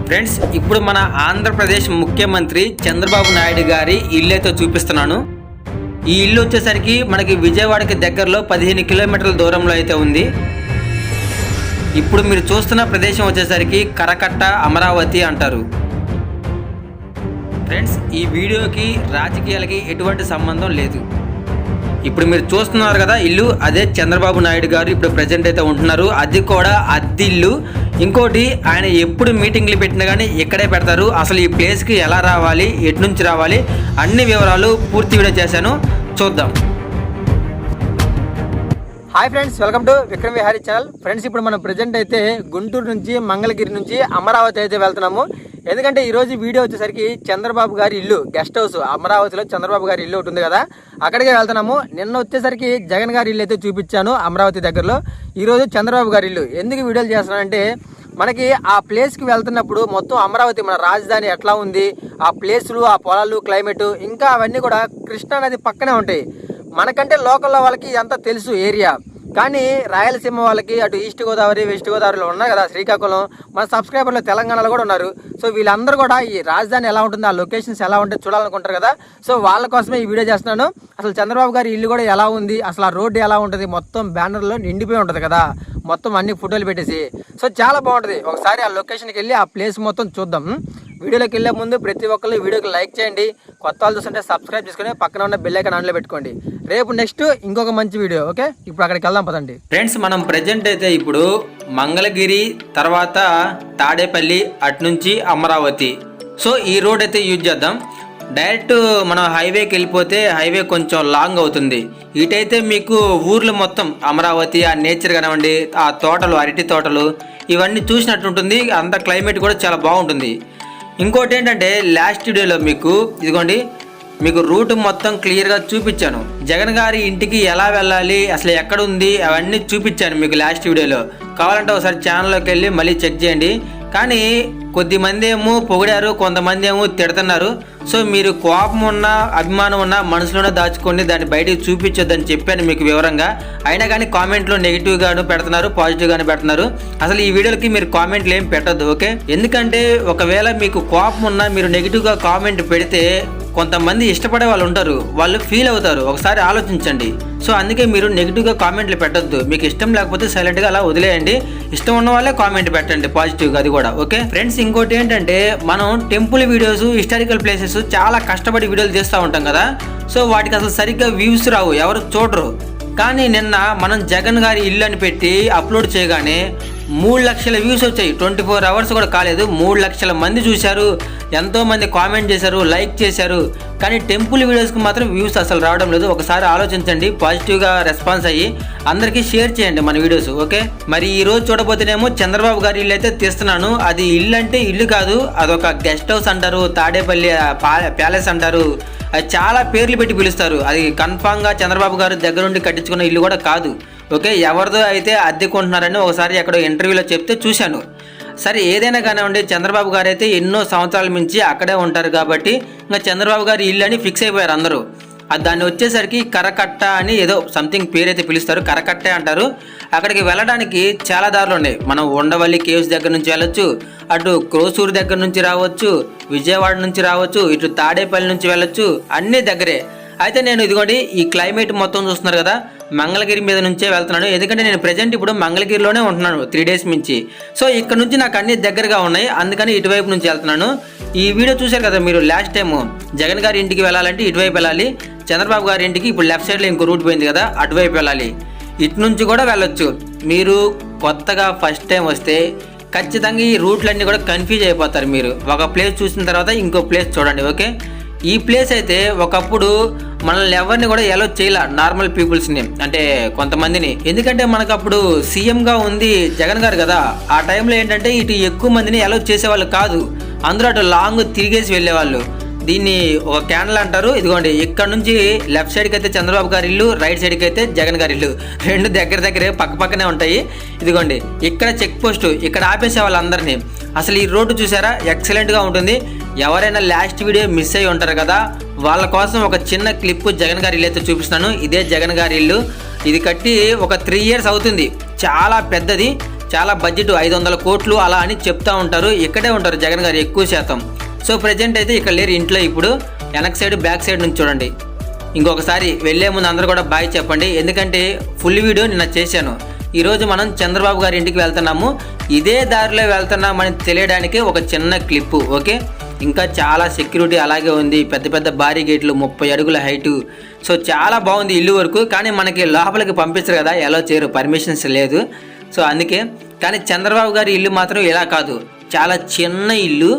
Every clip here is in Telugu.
ఫ్రెండ్స్, ఇప్పుడు మన ఆంధ్రప్రదేశ్ ముఖ్యమంత్రి చంద్రబాబు నాయుడు గారి ఇల్లు అయితే చూపిస్తున్నాను. ఈ ఇల్లు వచ్చేసరికి మనకి విజయవాడకి దగ్గరలో 15 కిలోమీటర్ల దూరంలో అయితే ఉంది. ఇప్పుడు మీరు చూస్తున్న ప్రదేశం వచ్చేసరికి కరకట్ట అమరావతి అంటారు. ఫ్రెండ్స్, ఈ వీడియోకి రాజకీయాలకి ఎటువంటి సంబంధం లేదు. ఇప్పుడు మీరు చూస్తున్నారు కదా ఇల్లు, అదే చంద్రబాబు నాయుడు గారు ఇప్పుడు ప్రజెంట్ అయితే ఉంటున్నారు. అది కూడా అద్దిల్లు. ఇంకోటి, ఆయన ఎప్పుడు మీటింగ్లు పెట్టినా కానీ ఇక్కడే పెడతారు. అసలు ఈ ప్లేస్కి ఎలా రావాలి, ఎటు నుంచి రావాలి, అన్ని వివరాలు పూర్తి వీడియో చేశాను, చూద్దాం. Hi friends, welcome to Vikram Vihari channel. Friends, ఇప్పుడు మనం ప్రజెంట్ అయితే గుంటూరు నుంచి మంగళగిరి నుంచి అమరావతి అయితే వెళ్తున్నాము. ఎందుకంటే ఈరోజు వీడియో వచ్చేసరికి చంద్రబాబు గారి ఇల్లు, గెస్ట్ హౌస్ అమరావతిలో చంద్రబాబు గారి ఇల్లు ఉంటుంది కదా, అక్కడికే వెళ్తున్నాము. నిన్న వచ్చేసరికి జగన్ గారి ఇల్లు అయితే చూపించాను అమరావతి దగ్గరలో. ఈరోజు చంద్రబాబు గారి ఇల్లు. ఎందుకు వీడియోలు చేస్తున్నానంటే, మనకి ఆ ప్లేస్కి వెళ్తున్నప్పుడు మొత్తం అమరావతి మన రాజధాని ఎట్లా ఉంది, ఆ ప్లేసులు, ఆ పొలాలు, క్లైమేట్, ఇంకా అవన్నీ కూడా కృష్ణా నది పక్కనే ఉంటాయి. మనకంటే లోకల్లో వాళ్ళకి అంతా తెలుసు ఏరియా. కానీ రాయలసీమ వాళ్ళకి అటు ఈస్ట్ గోదావరి, వెస్ట్ గోదావరిలో ఉన్నారు కదా, శ్రీకాకుళం, మన సబ్స్క్రైబర్లు తెలంగాణలో కూడా ఉన్నారు. సో వీళ్ళందరూ కూడా ఈ రాజధాని ఎలా ఉంటుంది, ఆ లొకేషన్స్ ఎలా ఉంటాయి చూడాలనుకుంటారు కదా. సో వాళ్ళ కోసమే ఈ వీడియో చేస్తున్నాను. అసలు చంద్రబాబు గారి ఇల్లు కూడా ఎలా ఉంది, అసలు ఆ రోడ్డు ఎలా ఉంటుంది, మొత్తం బ్యానర్లో నిండిపోయి ఉంటుంది కదా, మొత్తం అన్ని ఫోటోలు పెట్టేసి. సో చాలా బాగుంటుంది. ఒకసారి ఆ లొకేషన్కి వెళ్ళి ఆ ప్లేస్ మొత్తం చూద్దాం. వీడియోలోకి వెళ్ళే ముందు ప్రతి ఒక్కరు వీడియోకి లైక్ చేయండి. కొత్త వాళ్ళు చూస్తుంటే సబ్స్క్రైబ్ చేసుకుని పక్కన ఉన్న బెల్ ఐకాన్ ఆన్లో పెట్టుకోండి. రేపు నెక్స్ట్ ఇంకొక మంచి వీడియో. ఓకే, ఇప్పుడు అక్కడికి వెళ్దాం పదండి. ఫ్రెండ్స్, మనం ప్రజెంట్ అయితే ఇప్పుడు మంగళగిరి తర్వాత తాడేపల్లి, అటు నుంచి అమరావతి. సో ఈ రోడ్ అయితే యూజ్ చేద్దాం. డైరెక్ట్ మనం హైవేకి వెళ్ళిపోతే హైవే కొంచెం లాంగ్ అవుతుంది. ఇటైతే మీకు ఊర్లు మొత్తం అమరావతి, ఆ నేచర్ కానివ్వండి, ఆ తోటలు, అరటి తోటలు, ఇవన్నీ చూసినట్టు ఉంటుంది. అంత క్లైమేట్ కూడా చాలా బాగుంటుంది. ఇంకోటి ఏంటంటే, లాస్ట్ వీడియోలో మీకు ఇదిగోండి, మీకు రూట్ మొత్తం క్లియర్గా చూపించాను. జగన్ గారి ఇంటికి ఎలా వెళ్ళాలి, అసలు ఎక్కడ ఉంది, అవన్నీ చూపించాను మీకు లాస్ట్ వీడియోలో. కావాలంటే ఒకసారి ఛానల్లోకి వెళ్ళి మళ్ళీ చెక్ చేయండి. కానీ కొద్దిమంది ఏమో పొగిడారు, కొంతమంది ఏమో తిడుతున్నారు. సో మీరు కోపం ఉన్నా, అభిమానం ఉన్నా మనసులోనే దాచుకోండి, దాన్ని బయటకు చూపించొద్దని చెప్పాను మీకు వివరంగా. అయినా కానీ కామెంట్లో నెగిటివ్గాను పెడుతున్నారు, పాజిటివ్గాను పెడుతున్నారు. అసలు ఈ వీడియోలకి మీరు కామెంట్లు ఏం పెట్టద్దు, ఓకే? ఎందుకంటే ఒకవేళ మీకు కోపం ఉన్నా మీరు నెగిటివ్గా కామెంట్ పెడితే కొంతమంది ఇష్టపడే వాళ్ళు ఉంటారు, వాళ్ళు ఫీల్ అవుతారు. ఒకసారి ఆలోచించండి. సో అందుకే మీరు నెగిటివ్గా కామెంట్లు పెట్టొద్దు. మీకు ఇష్టం లేకపోతే సైలెంట్గా అలా వదిలేయండి. ఇష్టం ఉన్న వాళ్ళే కామెంట్ పెట్టండి పాజిటివ్గా, అది కూడా ఓకే. ఫ్రెండ్స్, ఇంకోటి ఏంటంటే, మనం టెంపుల్ వీడియోస్, హిస్టారికల్ ప్లేసెస్ చాలా కష్టపడి వీడియోలు చేస్తూ ఉంటాం కదా. సో వాటికి అసలు సరిగ్గా వ్యూస్ రావు, ఎవరు చూడరు. కానీ నిన్న మనం జగన్ గారి ఇల్లు అని పెట్టి అప్లోడ్ చేయగానే 3 లక్షల వ్యూస్ వచ్చాయి. 24 అవర్స్ కూడా కాలేదు, 3 లక్షల మంది చూశారు. ఎంతోమంది కామెంట్ చేశారు, లైక్ చేశారు. కానీ టెంపుల్ వీడియోస్కి మాత్రం వ్యూస్ అసలు రావడం లేదు. ఒకసారి ఆలోచించండి, పాజిటివ్గా రెస్పాన్స్ అయ్యి అందరికీ షేర్ చేయండి మన వీడియోస్, ఓకే? మరి ఈ రోజు చూడబోతేనేమో చంద్రబాబు గారి ఇల్లు అయితే తీస్తున్నాను. అది ఇల్లు అంటే ఇల్లు కాదు, అదొక గెస్ట్ హౌస్ అంటారు, తాడేపల్లి ప్యాలెస్ అంటారు. అది చాలా పేర్లు పెట్టి పిలుస్తారు. అది కన్ఫామ్గా చంద్రబాబు గారు దగ్గరుండి కట్టించుకున్న ఇల్లు కూడా కాదు, ఓకే? ఎవరిదో అయితే అద్దెకుంటున్నారని ఒకసారి ఎక్కడో ఇంటర్వ్యూలో చెప్తే చూశాను. సరే, ఏదైనా కానివ్వండి, చంద్రబాబు గారు అయితే ఎన్నో సంవత్సరాల నుంచి అక్కడే ఉంటారు కాబట్టి ఇంకా చంద్రబాబు గారు ఇల్లు అని ఫిక్స్ అయిపోయారు అందరూ. దాన్ని వచ్చేసరికి కరకట్ట అని ఏదో సంథింగ్ పేరైతే పిలుస్తారు, కరకట్టే అంటారు. అక్కడికి వెళ్ళడానికి చాలా దారులు ఉన్నాయి. మనం ఉండవల్లి కేవ్స్ దగ్గర నుంచి వెళ్ళొచ్చు, అటు క్రోసూరు దగ్గర నుంచి రావచ్చు, విజయవాడ నుంచి రావచ్చు, ఇటు తాడేపల్లి నుంచి వెళ్ళొచ్చు, అన్నీ దగ్గరే. అయితే నేను ఇదిగోండి ఈ క్లైమేట్ మొత్తం చూస్తున్నారు కదా, మంగళగిరి మీద నుంచే వెళ్తున్నాను. ఎందుకంటే నేను ప్రజెంట్ ఇప్పుడు మంగళగిరిలోనే ఉంటున్నాను 3 డేస్ నుంచి. సో ఇక్కడ నుంచి నాకు అన్ని దగ్గరగా ఉన్నాయి, అందుకని ఇటువైపు నుంచి వెళ్తున్నాను. ఈ వీడియో చూశారు కదా మీరు, లాస్ట్ టైం జగన్ గారి ఇంటికి వెళ్ళాలంటే ఇటువైపు వెళ్ళాలి, చంద్రబాబు గారి ఇంటికి ఇప్పుడు లెఫ్ట్ సైడ్లో ఇంకో రూట్ పోయింది కదా, అటువైపు వెళ్ళాలి. ఇటు నుంచి కూడా వెళ్ళొచ్చు. మీరు కొత్తగా ఫస్ట్ టైం వస్తే ఖచ్చితంగా ఈ రూట్లన్నీ కూడా కన్ఫ్యూజ్ అయిపోతారు. మీరు ఒక ప్లేస్ చూసిన తర్వాత ఇంకో ప్లేస్ చూడండి, ఓకే? ఈ ప్లేస్ అయితే ఒకప్పుడు మనల్ని ఎవరిని కూడా ఎలో చేయాల, నార్మల్ పీపుల్స్ని, అంటే కొంతమందిని. ఎందుకంటే మనకు అప్పుడు సీఎంగా ఉంది జగన్ గారు కదా, ఆ టైంలో ఏంటంటే ఇటు ఎక్కువ మందిని ఎలో చేసేవాళ్ళు కాదు, అందరూ అటు లాంగ్ తిరిగేసి వెళ్ళేవాళ్ళు. దీన్ని ఒక క్యాండిల్ అంటారు. ఇదిగోండి, ఇక్కడ నుంచి లెఫ్ట్ సైడ్కి అయితే చంద్రబాబు గారి ఇల్లు, రైట్ సైడ్కి అయితే జగన్ గారి ఇల్లు, రెండు దగ్గరే పక్కనే ఉంటాయి. ఇదిగోండి, ఇక్కడ చెక్ పోస్ట్, ఇక్కడ ఆపేసే వాళ్ళందరినీ. అసలు ఈ రోడ్డు చూసారా, ఎక్సలెంట్గా ఉంటుంది. ఎవరైనా లాస్ట్ వీడియో మిస్ అయ్యి ఉంటారు కదా, వాళ్ళ కోసం ఒక చిన్న క్లిప్ జగన్ గారి ఇల్లు అయితే చూపిస్తున్నాను. ఇదే జగన్ గారి ఇల్లు. ఇది కట్టి ఒక 3 years అవుతుంది, చాలా పెద్దది. చాలా బడ్జెట్ 500 కోట్లు అలా అని చెప్తా ఉంటారు. ఇక్కడే ఉంటారు జగన్ గారు ఎక్కువ శాతం. సో ప్రజెంట్ అయితే ఇక్కడ లేరు ఇంట్లో. ఇప్పుడు వెనక్ సైడ్ బ్యాక్ సైడ్ నుంచి చూడండి. ఇంకొకసారి వెళ్ళే ముందు అందరూ కూడా బాయ్ చెప్పండి, ఎందుకంటే ఫుల్ వీడియో నిన్న చేశాను. ఈరోజు మనం చంద్రబాబు గారి ఇంటికి వెళ్తున్నాము. ఇదే దారిలో వెళ్తున్నామని తెలియడానికి ఒక చిన్న క్లిప్పు. ఓకే, ఇంకా చాలా సెక్యూరిటీ అలాగే ఉంది, పెద్ద పెద్ద భారీ గేట్లు, 30 అడుగుల హైటు. సో చాలా బాగుంది ఇల్లు వరకు. కానీ మనకి లోపలికి పంపించరు కదా, ఎలా చేయరు, పర్మిషన్స్ లేదు. సో అందుకే. కానీ చంద్రబాబు గారి ఇల్లు మాత్రం ఇలా కాదు, చాలా చిన్న ఇల్లు,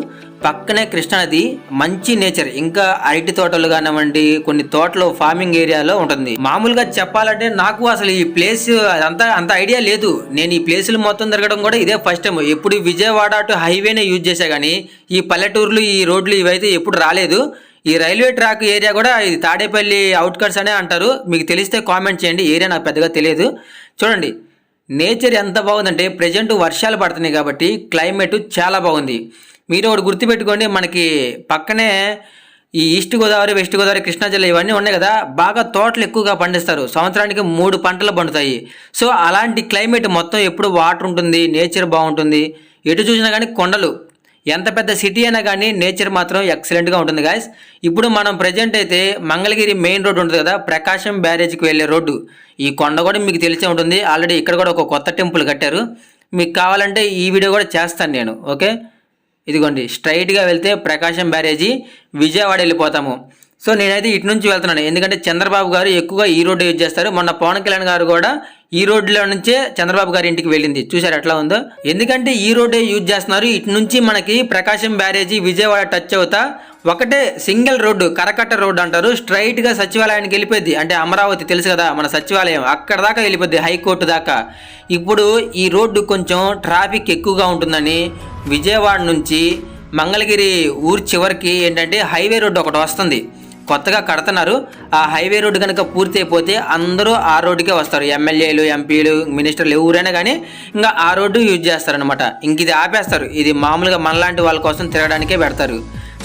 పక్కనే కృష్ణానది, మంచి నేచర్, ఇంకా అరటి తోటలు కానివ్వండి, కొన్ని తోటలు ఫార్మింగ్ ఏరియాలో ఉంటుంది. మామూలుగా చెప్పాలంటే నాకు అసలు ఈ ప్లేస్ అంత ఐడియా లేదు. నేను ఈ ప్లేసులు మొత్తం తిరగడం కూడా ఇదే ఫస్ట్ టైం. ఎప్పుడు విజయవాడ టు హైవేనే యూజ్ చేశా, కానీ ఈ పల్లెటూర్లు, ఈ రోడ్లు ఇవైతే ఎప్పుడు రాలేదు. ఈ రైల్వే ట్రాక్ ఏరియా కూడా ఇది తాడేపల్లి అవుట్కట్స్ అనే అంటారు. మీకు తెలిస్తే కామెంట్ చేయండి, ఏరియా నాకు పెద్దగా తెలియదు. చూడండి నేచర్ ఎంత బాగుందంటే, ప్రజెంట్ వర్షాలు పడుతున్నాయి కాబట్టి క్లైమేట్ చాలా బాగుంది. మీరు ఒకటి గుర్తుపెట్టుకోండి, మనకి పక్కనే ఈ ఈస్ట్ గోదావరి, వెస్ట్ గోదావరి, కృష్ణా జిల్లా ఇవన్నీ ఉన్నాయి కదా, బాగా తోటలు ఎక్కువగా పండిస్తారు. సంవత్సరానికి 3 పంటలు పండుతాయి. సో అలాంటి క్లైమేట్ మొత్తం ఎప్పుడు వాటర్ ఉంటుంది, నేచర్ బాగుంటుంది. ఎటు చూసినా కానీ కొండలు, ఎంత పెద్ద సిటీ అయినా కానీ నేచర్ మాత్రం ఎక్సలెంట్గా ఉంటుంది గాయస్. ఇప్పుడు మనం ప్రజెంట్ అయితే మంగళగిరి మెయిన్ రోడ్ ఉంటుంది కదా, ప్రకాశం బ్యారేజ్కి వెళ్ళే రోడ్డు. ఈ కొండ కూడా మీకు తెలిసే ఉంటుంది. ఆల్రెడీ ఇక్కడ కూడా ఒక కొత్త టెంపుల్ కట్టారు. మీకు కావాలంటే ఈ వీడియో కూడా చేస్తాను నేను. ఓకే, ఇదిగోండి స్ట్రైట్గా వెళ్తే ప్రకాశం బ్యారేజీ, విజయవాడ వెళ్ళిపోతాము. సో నేనైతే ఇటు నుంచి వెళ్తున్నాను, ఎందుకంటే చంద్రబాబు గారు ఎక్కువగా ఈ రోడ్డు యూజ్ చేస్తారు. మొన్న పవన్ కళ్యాణ్ గారు కూడా ఈ రోడ్లో నుంచే చంద్రబాబు గారి ఇంటికి వెళ్ళింది. చూసారు ఎట్లా ఉందో, ఎందుకంటే ఈ రోడ్డే యూజ్ చేస్తున్నారు. ఇటు నుంచి మనకి ప్రకాశం బ్యారేజీ, విజయవాడ టచ్ అవుతా ఒకటే సింగిల్ రోడ్డు, కరకట్ట రోడ్డు అంటారు. స్ట్రైట్గా సచివాలయానికి వెళ్ళిపోద్ది. అంటే అమరావతి తెలుసు కదా మన సచివాలయం, అక్కడ దాకా వెళ్ళిపోద్ది, హైకోర్టు దాకా. ఇప్పుడు ఈ రోడ్డు కొంచెం ట్రాఫిక్ ఎక్కువగా ఉంటుందని విజయవాడ నుంచి మంగళగిరి ఊరు చివరికి ఏంటంటే హైవే రోడ్డు ఒకటి వస్తుంది, కొత్తగా కడుతున్నారు. ఆ హైవే రోడ్డు కనుక పూర్తి అయిపోతే అందరూ ఆ రోడ్డుకే వస్తారు. ఎమ్మెల్యేలు, ఎంపీలు, మినిస్టర్లు ఎవరైనా కానీ ఇంకా ఆ రోడ్డు యూజ్ చేస్తారనమాట. ఇంక ఇది ఆపేస్తారు. ఇది మామూలుగా మనలాంటి వాళ్ళ కోసం తిరగడానికే పెడతారు.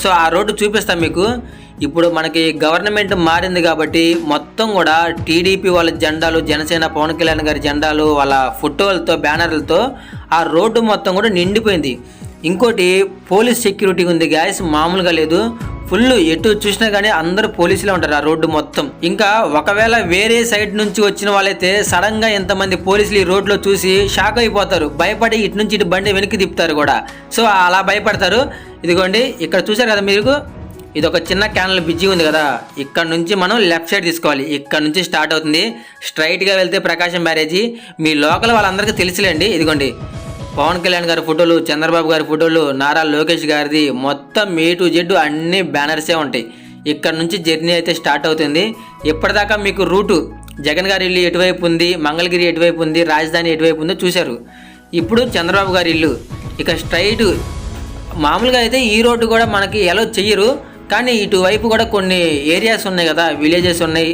సో ఆ రోడ్డు చూపిస్తాం మీకు. ఇప్పుడు మనకి గవర్నమెంట్ మారింది కాబట్టి మొత్తం కూడా టీడీపీ వాళ్ళ జెండాలు, జనసేన పవన్ కళ్యాణ్ గారి జెండాలు, వాళ్ళ ఫోటోలతో, బ్యానర్లతో ఆ రోడ్డు మొత్తం కూడా నిండిపోయింది. ఇంకోటి పోలీస్ సెక్యూరిటీ ఉంది గ్యాస్, మామూలుగా లేదు. ఫుల్ ఎటు చూసినా కానీ అందరూ పోలీసులే ఉంటారు ఆ రోడ్డు మొత్తం. ఇంకా ఒకవేళ వేరే సైడ్ నుంచి వచ్చిన వాళ్ళైతే సడన్గా ఎంతమంది పోలీసులు ఈ రోడ్లో చూసి షాక్ అయిపోతారు, భయపడి ఇటు నుంచి ఇటు బండి వెనక్కి తిప్పుతారు కూడా. సో అలా భయపడతారు. ఇదిగోండి ఇక్కడ చూసారు కదా మీరు, ఇది ఒక చిన్న క్యానల్ బ్రిడ్జి ఉంది కదా, ఇక్కడ నుంచి మనం లెఫ్ట్ సైడ్ తీసుకోవాలి. ఇక్కడ నుంచి స్టార్ట్ అవుతుంది, స్ట్రైట్గా వెళ్తే ప్రకాశం బ్యారేజీ. మీ లోకల్ వాళ్ళందరికీ తెలిసిలేండి. ఇదిగోండి పవన్ కళ్యాణ్ గారి ఫోటోలు, చంద్రబాబు గారి ఫోటోలు, నారా లోకేష్ గారిది, మొత్తం ఏ టు జెడ్ అన్ని బ్యానర్సే ఉంటాయి. ఇక్కడ నుంచి జర్నీ అయితే స్టార్ట్ అవుతుంది. ఇప్పటిదాకా మీకు రూటు జగన్ గారి ఇల్లు ఎటువైపు ఉంది, మంగళగిరి ఎటువైపు ఉంది, రాజధాని ఎటువైపు ఉందో చూశారు. ఇప్పుడు చంద్రబాబు గారి ఇల్లు ఇక స్ట్రైట్. మామూలుగా అయితే ఈ రోడ్డు కూడా మనకి ఎలా చెయ్యరు, కానీ ఇటువైపు కూడా కొన్ని ఏరియాస్ ఉన్నాయి కదా, విలేజెస్ ఉన్నాయి.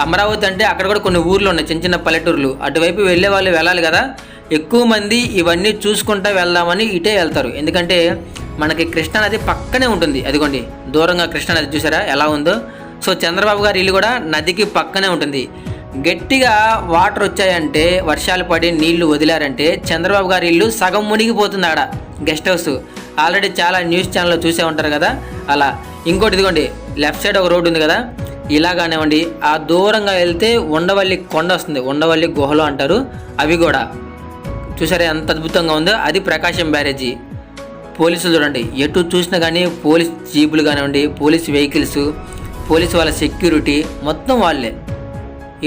అమరావతి అంటే అక్కడ కూడా కొన్ని ఊర్లు ఉన్నాయి, చిన్న చిన్న పల్లెటూర్లు. అటువైపు వెళ్ళే వాళ్ళు వెళ్ళాలి కదా. ఎక్కువ మంది ఇవన్నీ చూసుకుంటూ వెళ్దామని ఇటే వెళ్తారు, ఎందుకంటే మనకి కృష్ణానది పక్కనే ఉంటుంది. అదిగోండి దూరంగా కృష్ణానది చూసారా ఎలా ఉందో. సో చంద్రబాబు గారి ఇల్లు కూడా నదికి పక్కనే ఉంటుంది. గట్టిగా వాటర్ వచ్చాయంటే, వర్షాలు పడి నీళ్లు వదిలారంటే చంద్రబాబు గారి ఇల్లు సగం మునిగిపోతుంది ఆడ, గెస్ట్ హౌస్. ఆల్రెడీ చాలా న్యూస్ ఛానల్లో చూసే ఉంటారు కదా అలా. ఇంకోటి ఇదిగోండి లెఫ్ట్ సైడ్ ఒక రోడ్డు ఉంది కదా, ఇలాగానేవ్వండి. ఆ దూరంగా వెళ్తే ఉండవల్లి కొండ వస్తుంది, ఉండవల్లి గుహలు అంటారు. అవి కూడా చూసారా ఎంత అద్భుతంగా ఉందో. అది ప్రకాశం బ్యారేజీ. పోలీసులు చూడండి, ఎటు చూసినా కానీ పోలీస్ జీపులు కానివ్వండి, పోలీస్ వెహికల్స్, పోలీసు వాళ్ళ సెక్యూరిటీ మొత్తం వాళ్ళే,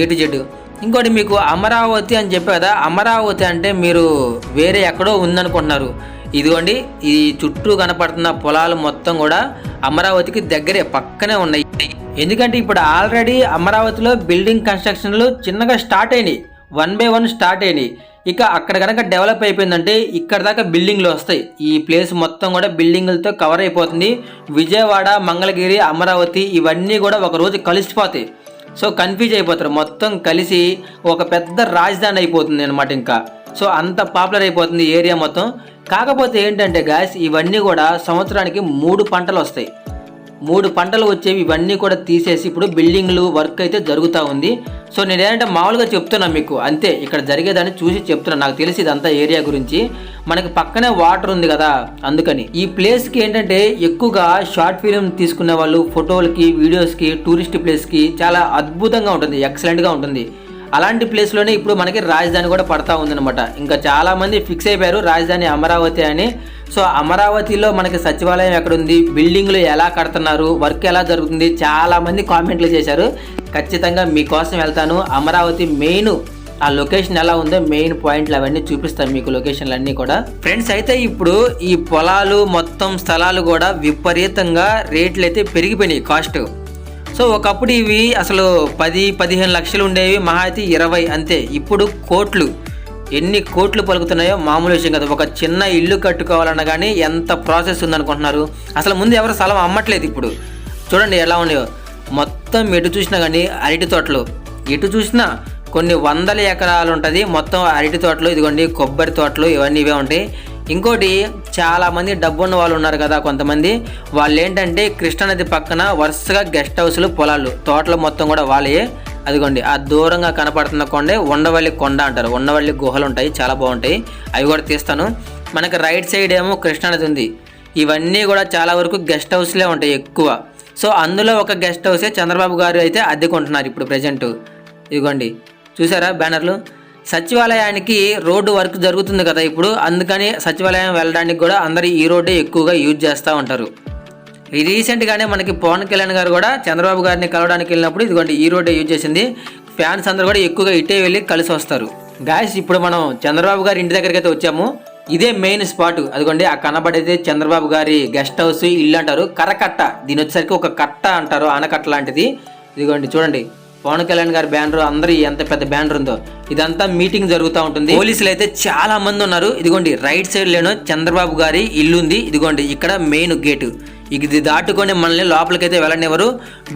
ఏ టు జెడ్. ఇంకోటి మీకు అమరావతి అని చెప్పే కదా, అమరావతి అంటే మీరు వేరే ఎక్కడో ఉందనుకుంటున్నారు. ఇదిగోండి ఈ చుట్టూ కనపడుతున్న పొలాలు మొత్తం కూడా అమరావతికి దగ్గరే, పక్కనే ఉన్నాయి. ఎందుకంటే ఇప్పుడు ఆల్రెడీ అమరావతిలో బిల్డింగ్ కన్స్ట్రక్షన్లు చిన్నగా స్టార్ట్ అయినాయి, 1 by 1 స్టార్ట్ అయినాయి. ఇక అక్కడ కనుక డెవలప్ అయిపోయిందంటే ఇక్కడ దాకా బిల్డింగ్లు వస్తాయి. ఈ ప్లేస్ మొత్తం కూడా బిల్డింగులతో కవర్ అయిపోతుంది. విజయవాడ, మంగళగిరి, అమరావతి ఇవన్నీ కూడా ఒకరోజు కలిసిపోతాయి. సో కన్ఫ్యూజ్ అయిపోతారు, మొత్తం కలిసి ఒక పెద్ద రాజధాని అయిపోతుంది అనమాట ఇంకా. సో అంత పాపులర్ అయిపోతుంది ఏరియా మొత్తం. కాకపోతే ఏంటంటే గాయస్, ఇవన్నీ కూడా సంవత్సరానికి 3 పంటలు వస్తాయి. 3 పంటలు వచ్చేవి ఇవన్నీ కూడా తీసేసి ఇప్పుడు బిల్డింగ్లు వర్క్ అయితే జరుగుతూ ఉంది. సో నేను ఏంటంటే మామూలుగా చెప్తున్నా మీకు, అంతే ఇక్కడ జరిగేదాన్ని చూసి చెప్తున్నా. నాకు తెలిసి ఇదంతా ఏరియా గురించి, మనకి పక్కనే వాటర్ ఉంది కదా అందుకని. ఈ ప్లేస్కి ఏంటంటే ఎక్కువగా షార్ట్ ఫిలిం తీసుకునే వాళ్ళు, ఫోటోలకి, వీడియోస్కి, టూరిస్ట్ ప్లేస్కి చాలా అద్భుతంగా ఉంటుంది, ఎక్సలెంట్గా ఉంటుంది. అలాంటి ప్లేస్లోనే ఇప్పుడు మనకి రాజధాని కూడా పడతా ఉందన్నమాట. ఇంకా చాలామంది ఫిక్స్ అయిపోయారు రాజధాని అమరావతి అని. సో అమరావతిలో మనకి సచివాలయం ఎక్కడుంది, బిల్డింగ్లు ఎలా కడుతున్నారు, వర్క్ ఎలా జరుగుతుంది, చాలామంది కామెంట్లు చేశారు. ఖచ్చితంగా మీకోసం వెళ్తాను. అమరావతి మెయిన్ ఆ లొకేషన్ ఎలా ఉందో మెయిన్ పాయింట్లు అవన్నీ చూపిస్తాను మీకు, లొకేషన్లు అన్నీ కూడా. ఫ్రెండ్స్ అయితే ఇప్పుడు ఈ పొలాలు మొత్తం స్థలాలు కూడా విపరీతంగా రేట్లు అయితే పెరిగిపోయినాయి కాస్ట్. సో ఒకప్పుడు ఇవి అసలు 10-15 లక్షలు ఉండేవి, మహా అయితే 20 అంతే. ఇప్పుడు కోట్లు, ఎన్ని కోట్లు పలుకుతున్నాయో మామూలు విషయం కదా. ఒక చిన్న ఇల్లు కట్టుకోవాలన్నా కానీ ఎంత ప్రాసెస్ ఉందనుకుంటున్నారు. అసలు ముందు ఎవరు స్థలం అమ్మట్లేదు. ఇప్పుడు చూడండి ఎలా ఉన్నాయో, మొత్తం ఎటు చూసినా కానీ అరటి తోటలు, ఎటు చూసినా కొన్ని వందల ఎకరాలు ఉంటుంది మొత్తం అరటి తోటలు. ఇదిగోండి కొబ్బరి తోటలు, ఇవన్నీ ఇవే ఉంటాయి. ఇంకోటి చాలామంది డబ్బున్న వాళ్ళు ఉన్నారు కదా కొంతమంది, వాళ్ళు ఏంటంటే కృష్ణానది పక్కన వరుసగా గెస్ట్ హౌస్లు, పొలాలు, తోటలు మొత్తం కూడా వాళ్ళే. అదిగోండి ఆ దూరంగా కనపడుతున్న కొండే ఉండవల్లి కొండ అంటారు. ఉండవల్లి గుహలు ఉంటాయి, చాలా బాగుంటాయి, అవి కూడా తీస్తాను. మనకి రైట్ సైడ్ ఏమో కృష్ణానది ఉంది. ఇవన్నీ కూడా చాలా వరకు గెస్ట్ హౌస్లే ఉంటాయి ఎక్కువ. సో అందులో ఒక గెస్ట్ హౌసే చంద్రబాబు గారు అయితే అద్దెకుంటున్నారు ఇప్పుడు ప్రజెంట్. ఇదిగోండి చూసారా బ్యానర్లు. సచివాలయానికి రోడ్డు వర్క్ జరుగుతుంది కదా ఇప్పుడు, అందుకని సచివాలయం వెళ్ళడానికి కూడా అందరూ ఈ రోడ్డే ఎక్కువగా యూజ్ చేస్తూ ఉంటారు. రీసెంట్గానే మనకి పవన్ కళ్యాణ్ గారు కూడా చంద్రబాబు గారిని కలవడానికి వెళ్ళినప్పుడు ఇదిగోండి ఈ రోడ్డే యూజ్ చేసింది. ఫ్యాన్స్ అందరూ కూడా ఎక్కువగా ఇటే వెళ్ళి కలిసి వస్తారు. గాయస్ ఇప్పుడు మనం చంద్రబాబు గారి ఇంటి దగ్గరికి అయితే వచ్చాము. ఇదే మెయిన్ స్పాట్. అదిగోండి ఆ కనబడేది చంద్రబాబు గారి గెస్ట్ హౌస్, ఇల్లు అంటారు. కరకట్ట, దీని వచ్చేసరికి ఒక కట్ట అంటారు, ఆనకట్ట లాంటిది. ఇదిగోండి చూడండి పవన్ కళ్యాణ్ గారి బ్యానర్, అందరూ ఎంత పెద్ద బ్యానర్ ఉందో. ఇదంతా మీటింగ్ జరుగుతూ ఉంటుంది. పోలీసులు అయితే చాలా మంది ఉన్నారు. ఇదిగోండి రైట్ సైడ్ లేనో చంద్రబాబు గారి ఇల్లు ఉంది. ఇదిగోండి ఇక్కడ మెయిన్ గేటు, ఇది దాటుకొని మనల్ని లోపలికైతే వెళ్ళనివ్వరు,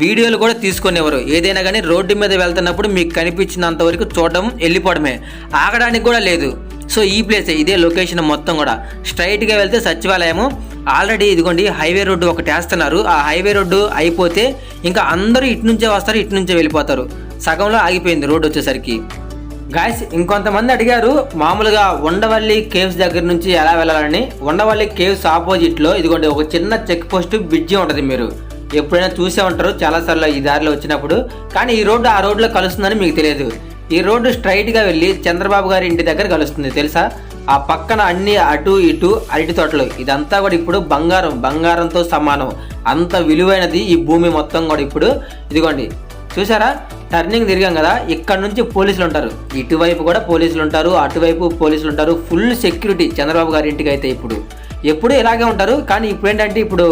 వీడియోలు కూడా తీసుకునేవారు. ఏదైనా కానీ రోడ్డు మీద వెళ్తున్నప్పుడు మీకు కనిపించినంత వరకు చూడడం, వెళ్ళిపోవడమే, ఆగడానికి కూడా లేదు. సో ఈ ప్లేస్ ఇదే లొకేషన్ మొత్తం కూడా. స్ట్రైట్గా వెళ్తే సచివాలయము. ఆల్రెడీ ఇదిగోండి హైవే రోడ్డు ఒకటి వేస్తున్నారు. ఆ హైవే రోడ్డు అయిపోతే ఇంకా అందరూ ఇటు నుంచే వస్తారు, ఇటు నుంచే వెళ్ళిపోతారు. సగంలో ఆగిపోయింది రోడ్డు వచ్చేసరికి. గాయస్ ఇంకొంతమంది అడిగారు మామూలుగా ఉండవల్లి కేవ్స్ దగ్గర నుంచి ఎలా వెళ్ళాలని. ఉండవల్లి కేవ్స్ ఆపోజిట్లో ఇదిగోండి ఒక చిన్న చెక్ పోస్ట్ బ్రిడ్జి ఉంటుంది. మీరు ఎప్పుడైనా చూసే ఉంటారు చాలాసార్లు ఈ దారిలో వచ్చినప్పుడు. కానీ ఈ రోడ్డు ఆ రోడ్లో కలుస్తుందని మీకు తెలియదు. ఈ రోడ్డు స్ట్రైట్గా వెళ్ళి చంద్రబాబు గారి ఇంటి దగ్గర కలుస్తుంది తెలుసా. ఆ పక్కన అన్ని అటు ఇటు అరటి తోటలు, ఇదంతా కూడా ఇప్పుడు బంగారంతో సమానం, అంత విలువైనది ఈ భూమి మొత్తం కూడా ఇప్పుడు. ఇదిగోండి చూసారా టర్నింగ్ తిరిగాం కదా, ఇక్కడ నుంచి పోలీసులు ఉంటారు, ఇటువైపు కూడా పోలీసులు ఉంటారు, అటువైపు పోలీసులు ఉంటారు. ఫుల్ సెక్యూరిటీ చంద్రబాబు గారి ఇంటికి అయితే ఎప్పుడు ఇలాగే ఉంటారు. కానీ ఇప్పుడు ఏంటంటే ఇప్పుడు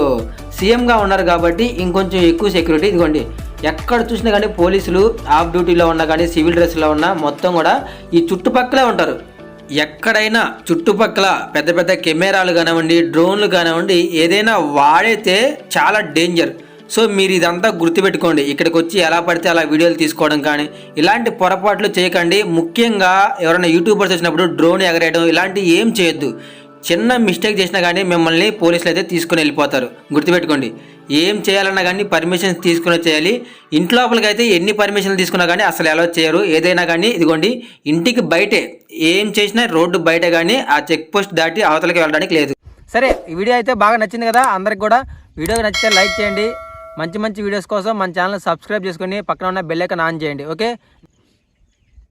సీఎంగా ఉన్నారు కాబట్టి ఇంకొంచెం ఎక్కువ సెక్యూరిటీ. ఇదిగోండి ఎక్కడ చూసినా కానీ పోలీసులు ఆఫ్ డ్యూటీలో ఉన్నా కానీ, సివిల్ డ్రెస్లో ఉన్నా మొత్తం కూడా ఈ చుట్టుపక్కలే ఉంటారు. ఎక్కడైనా చుట్టుపక్కల పెద్ద పెద్ద కెమెరాలు కానివ్వండి, డ్రోన్లు కానివ్వండి, ఏదైనా వాడితే చాలా డేంజర్. సో మీరు ఇదంతా గుర్తుపెట్టుకోండి. ఇక్కడికి వచ్చి ఎలా పడితే అలా వీడియోలు తీసుకోవడం కానీ ఇలాంటి పొరపాట్లు చేయకండి. ముఖ్యంగా ఎవరైనా యూట్యూబర్స్ వచ్చినప్పుడు డ్రోన్ ఎగరేయడం ఇలాంటివి ఏం చేయొద్దు. చిన్న మిస్టేక్ చేసినా కానీ మిమ్మల్ని పోలీసులు అయితే తీసుకుని వెళ్ళిపోతారు. గుర్తుపెట్టుకోండి, ఏం చేయాలన్నా కానీ పర్మిషన్స్ తీసుకుని చేయాలి. ఇంటి లోపలికి అయితే ఎన్ని పర్మిషన్లు తీసుకున్నా కానీ అసలు ఎలా చేయరు. ఏదైనా కానీ ఇదిగోండి ఇంటికి బయటే ఏం చేసినా రోడ్డు బయట కానీ ఆ చెక్ పోస్ట్ దాటి అవతలకి వెళ్ళడానికి లేదు. సరే ఈ వీడియో అయితే బాగా నచ్చింది కదా అందరికి కూడా. వీడియోకి నచ్చితే లైక్ చేయండి. మంచి వీడియోస్ కోసం మన ఛానల్ సబ్స్క్రైబ్ చేసుకొని పక్కన ఉన్న బెల్ ఐకాన్ ఆన్ చేయండి. ఓకే.